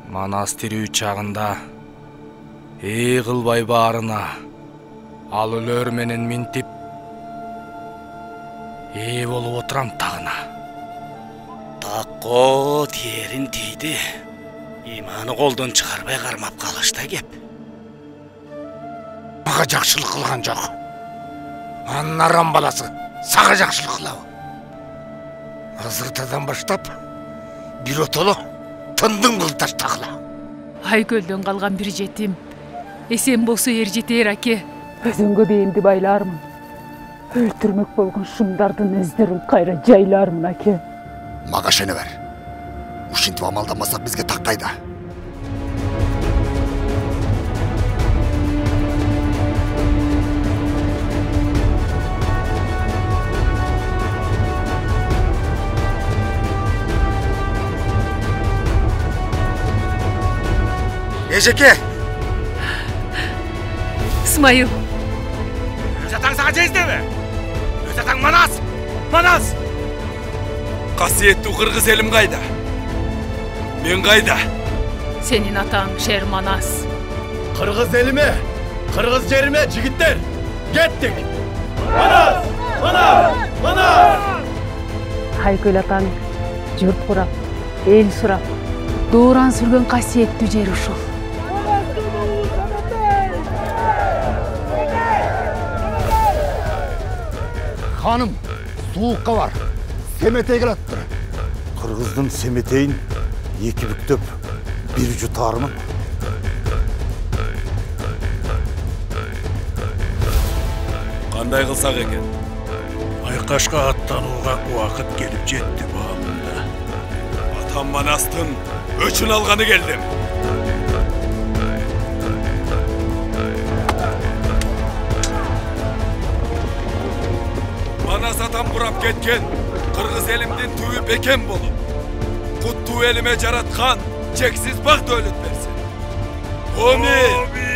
Манас тирүү чагында эй кылбай баарына ал өлөр менен минтип эй болуп отурам тагына. Такко терин тийди. Иманы колдон чыгарбай кармап калышта кеп. Мага жакшылык кылган жок. Анын арам баласы сага жакшылык кылабы. Азыртадан баштап бир отоло тындың кылып таштагыла. Айкөлдөн калган бир жетим. Эсен болсо эр жетер аке. Өзүңгө бейимди байлармын. Өлтүрмөк болгон шумдардын өздөрүн кайра жайлармын аке. Мага шене бер. Ушинтип амалданбасак бизге таккайда. Эжеке! Исмайыл! Өз атаң сага жездеби? Өз атаң Манас! Манас! Касиеттүү кыргыз элим кайда? Мен кайда? Сенин атаң Шер Манас. Кыргыз элиме, кыргыз жериме жигиттер, кеттик! Манас! Манас! Манас! Айкөл атаң журт курап, эл сурап, дооран сүргөн касиеттүү жер ушул. Ханым, суукка бар. Семетей келаттыр. Кыргыздын семетейин эки бүктөп бир жутармын. Кандай кылсак экен? Айкашка аттанууга убакыт келип жетти баамында. Атам Манастын өчүн алганы келдим. Манас атам курап кеткен кыргыз элимдин түбү бекен болуп, куттуу элиме жараткан чексиз бак дөөлөт берсин. Омин!